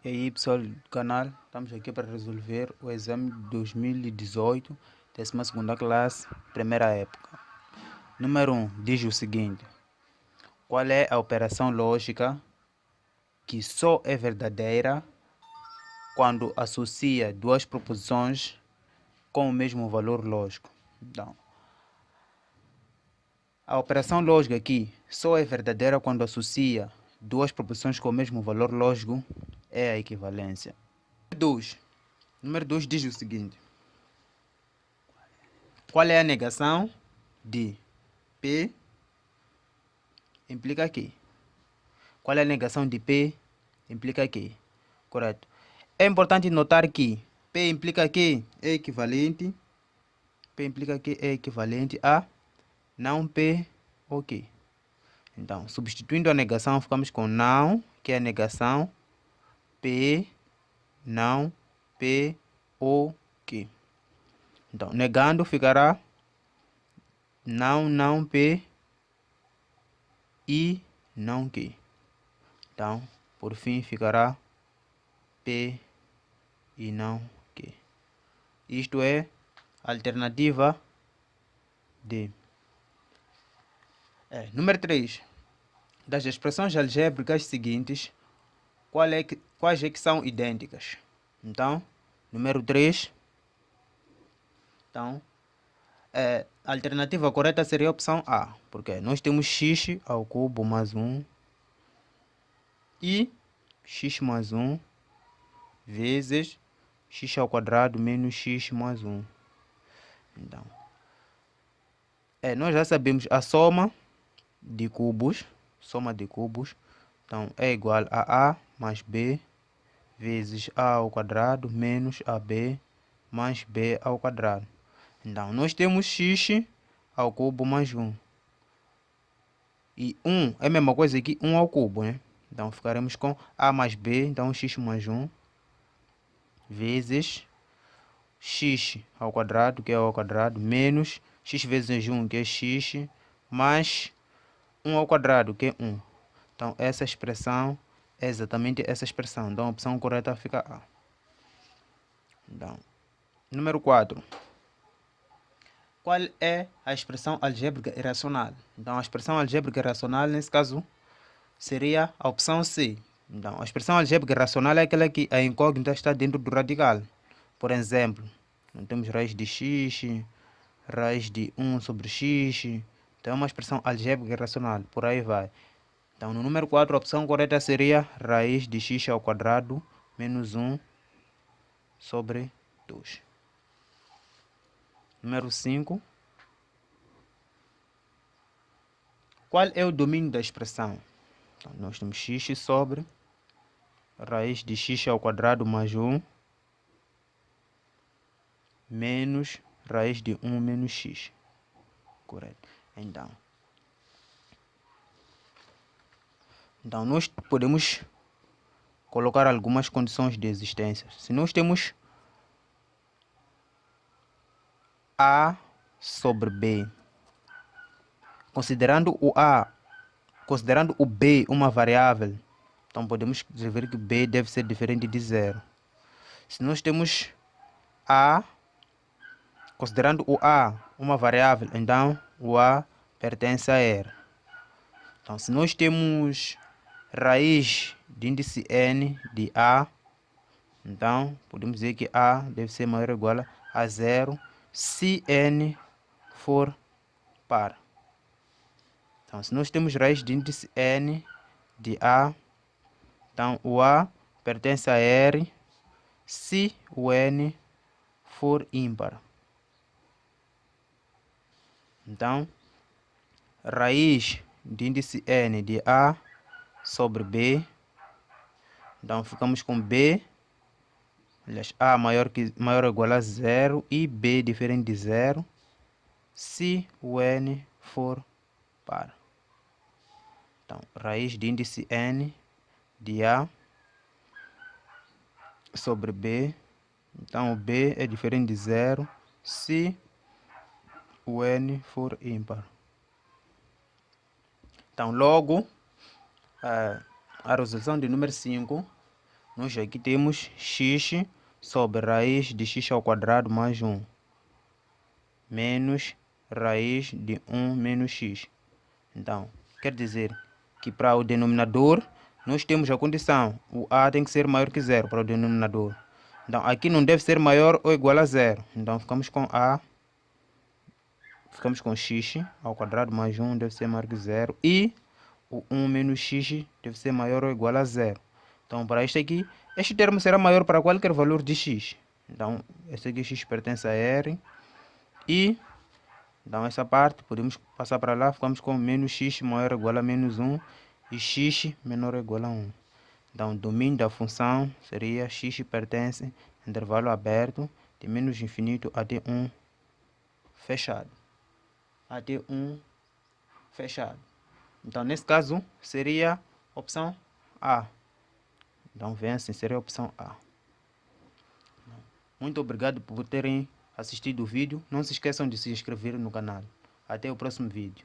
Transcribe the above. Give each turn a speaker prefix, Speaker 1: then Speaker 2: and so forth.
Speaker 1: E aí pessoal do canal, estamos aqui para resolver o exame de 2018, 12ª classe, primeira época. Número 1, diz o seguinte: qual é a operação lógica que só é verdadeira quando associa duas proposições com o mesmo valor lógico? Então, a operação lógica aqui só é verdadeira quando associa duas proposições com o mesmo valor lógico é a equivalência. Número 2 diz o seguinte: qual é a negação de P implica que? Qual é a negação de P implica que? Correto. É importante notar que P implica que é equivalente. P implica que é equivalente a não P ou Q. Então, substituindo a negação, ficamos com não, que é a negação, P, não, P ou Q. Então, negando ficará não P e não Q. Então, por fim, ficará P e não Q. Isto é a alternativa D. Número 3. Das expressões algébricas seguintes, quais é que são idênticas? Então, número 3. Então, a alternativa correta seria a opção A, porque nós temos x ao cubo mais 1 e x mais 1 vezes x ao quadrado menos x mais 1. Então, nós já sabemos a soma de cubos, então é igual a mais b vezes a ao quadrado menos ab mais b ao quadrado. Então, nós temos x ao cubo mais 1. E 1 é a mesma coisa que 1 ao cubo, né? Então, ficaremos com a mais b, então x mais 1, vezes x ao quadrado, que é ao quadrado, menos x vezes 1, que é x, mais 1 ao quadrado, que é 1. Então, essa expressão é exatamente essa expressão. Então, a opção correta fica A. Então, número 4. Qual é a expressão algébrica irracional? Então, a expressão algébrica irracional, nesse caso, seria a opção C. Então, a expressão algébrica irracional é aquela que a incógnita está dentro do radical. Por exemplo, temos raiz de x, raiz de 1 sobre x. Então, é uma expressão algébrica irracional. Por aí vai. Então, no número 4, a opção correta seria raiz de x ao quadrado menos 1 sobre 2. Número 5. Qual é o domínio da expressão? Então, nós temos x sobre raiz de x ao quadrado mais 1 menos raiz de 1 menos x. Correto. Então, nós podemos colocar algumas condições de existência. Se nós temos A sobre B, considerando o B uma variável, então podemos escrever que B deve ser diferente de 0. Se nós temos A, considerando o A uma variável, então o A pertence a R. Então, se nós temos raiz de índice n de A, então podemos dizer que A deve ser maior ou igual a 0 se n for par. Então, se nós temos raiz de índice n de A, então o A pertence a R se o n for ímpar. Então, raiz de índice n de A sobre B, então ficamos com B, aliás, A maior ou igual a 0 e B diferente de 0 se o n for par. Então, raiz de índice n de A sobre B, então o B é diferente de 0 se o n for ímpar. Então, logo, a resolução de número 5 Nós aqui temos x sobre raiz de x ao quadrado mais 1 menos raiz de 1 menos x. Então, quer dizer que para o denominador, nós temos a condição, o a tem que ser maior que 0 para o denominador. Então, aqui não deve ser maior ou igual a 0. Então, ficamos com x ao quadrado mais 1 deve ser maior que 0. E o 1 menos x deve ser maior ou igual a 0. Então, para este aqui, este termo será maior para qualquer valor de x. Então, este aqui x pertence a R. E, então, essa parte podemos passar para lá. Ficamos com menos x maior ou igual a menos 1 e x menor ou igual a 1. Então, o domínio da função seria x pertence a intervalo aberto de menos infinito até 1 fechado. Até 1 fechado. Então, nesse caso, seria opção A. Então, vem assim, seria a opção A. Muito obrigado por terem assistido o vídeo. Não se esqueçam de se inscrever no canal. Até o próximo vídeo.